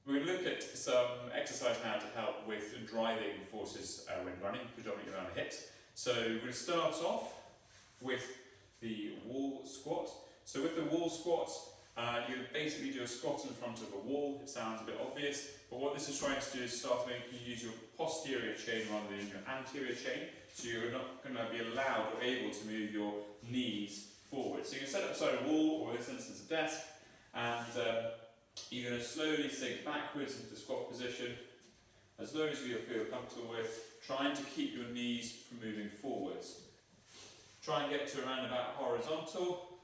We're going to look at some exercise now to help with driving forces when running, predominantly around the hips. So we're going to start off with the wall squat. So with the wall squat, you basically do a squat in front of a wall. It sounds a bit obvious, but what this is trying to do is start to make you use your posterior chain rather than your anterior chain. So you're not going to be allowed or able to move your knees forward. So you can set up beside a wall, or in this instance a desk, and you're going to slowly sink backwards into the squat position, as low as you feel comfortable with, trying to keep your knees from moving forwards. Try and get to around about horizontal,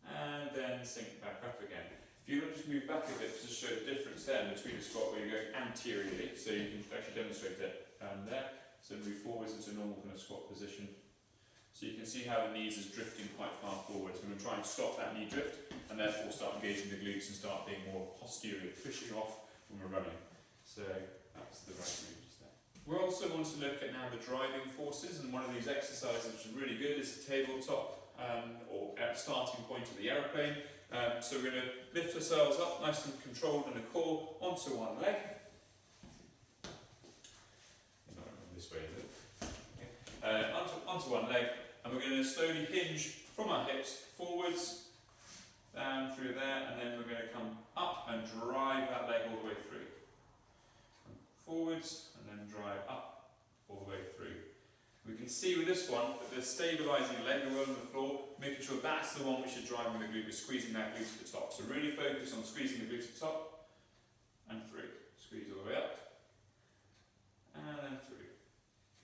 and then sink back up again. If you just move back a bit to show the difference then between a squat where you're going anteriorly, so you can actually demonstrate it there, so move forwards into a normal kind of squat position. So you can see how the knees is drifting quite far forwards. We're going to try and stop that knee drift and therefore start engaging the glutes and start being more posterior, pushing off when we're running. So that's the right move just there. We also want to look at now the driving forces, and one of these exercises which is really good is the tabletop or at starting point of the aeroplane. So we're going to lift ourselves up nice and controlled in the core onto one leg. This way, is it? Okay. Onto one leg. And we're going to slowly hinge from our hips forwards, down through there, and then we're going to come up and drive that leg all the way through. Forwards, and then drive up all the way through. We can see with this one that the stabilising leg on the floor, making sure that's the one which is driving the glute, is squeezing that glute to the top. So really focus on squeezing the glute to the top, and through. Squeeze all the way up, and then through.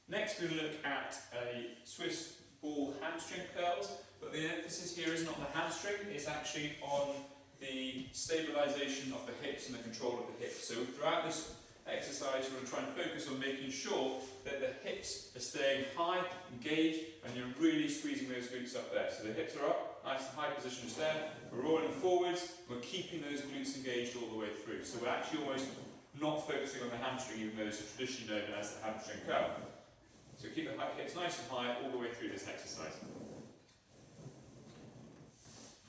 Next we'll look at a Swiss ball hamstring curls, but the emphasis here isn't on the hamstring, it's actually on the stabilisation of the hips and the control of the hips. So throughout this exercise we're going to try and focus on making sure that the hips are staying high, engaged, and you're really squeezing those glutes up there. So the hips are up, nice and high positions there, we're rolling forwards, we're keeping those glutes engaged all the way through. So we're actually almost not focusing on the hamstring, even though it's traditionally known as the hamstring curl. So keep the hips nice and high all the way through this exercise.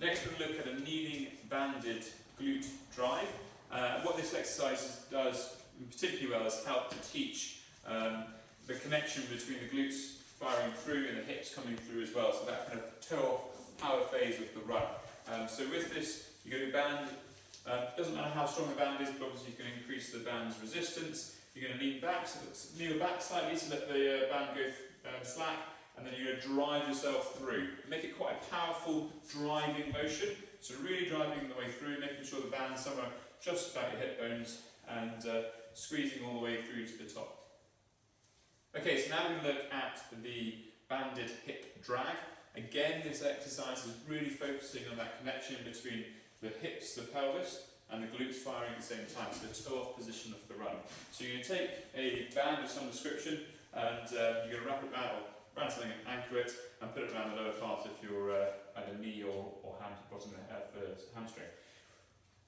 Next we're going to look at a kneeling banded glute drive. What this exercise does particularly well is help to teach the connection between the glutes firing through and the hips coming through as well, so that kind of toe-off power phase of the run. So with this, you're going to band, doesn't matter how strong the band is, but obviously you can increase the band's resistance. You're going to lean back, so kneel back slightly to let the band go slack, and then you're going to drive yourself through. Make it quite a powerful driving motion, so really driving the way through, making sure the band's somewhere just about your hip bones, and squeezing all the way through to the top. Okay, so now we're going to look at the banded hip drag. Again, this exercise is really focusing on that connection between the hips, the pelvis, and the glutes firing at the same time, so the toe-off position of the run. So you're going to take a band of some description, and you're going to wrap it around something and anchor it, and put it around the lower part of your either knee or bottom of the hamstring.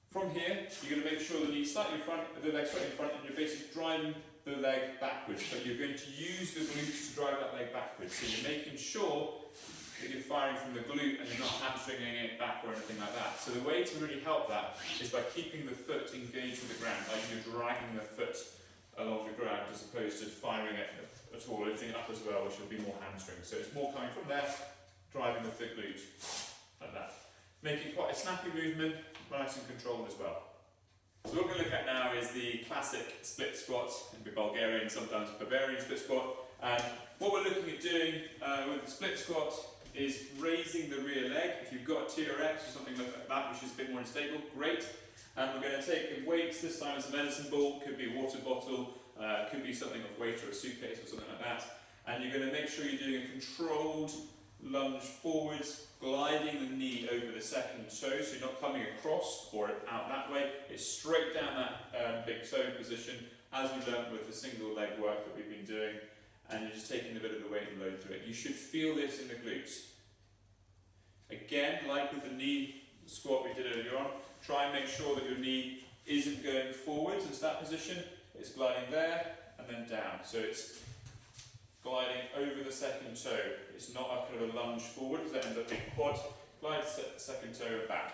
From here, you're going to make sure the knee slightly in front, the leg slightly in front, and you're basically driving the leg backwards, but you're going to use the glutes to drive that leg backwards. So you're making sure that you're firing from the glute and you're not hamstringing it back or anything like that. So the way to really help that is by keeping the foot engaged with the ground, like you're dragging the foot along the ground as opposed to firing it at all, lifting it up as well, which will be more hamstring. So it's more coming from there, driving the foot glute like that. Making quite a snappy movement, nice and controlled as well. So what we're going to look at now is the classic split squat, in Bulgarian, sometimes Bavarian split squat. And what we're looking at doing with the split squat is raising the rear leg. If you've got a TRX or something like that, which is a bit more unstable, great. And we're going to take weights, this time as a medicine ball, could be a water bottle, could be something of weight or a suitcase or something like that. And you're going to make sure you're doing a controlled lunge forwards, gliding the knee over the second toe, so you're not coming across or out that way. It's straight down that big toe position, as we learned with the single leg work that we've been doing. And you're just taking a bit of the weight and load through it. You should feel this in the glutes. Again, like with the knee squat we did earlier on, try and make sure that your knee isn't going forwards into that position. It's gliding there and then down. So it's gliding over the second toe. It's not a kind of a lunge forward because that ends up being quad. Glide the second toe back.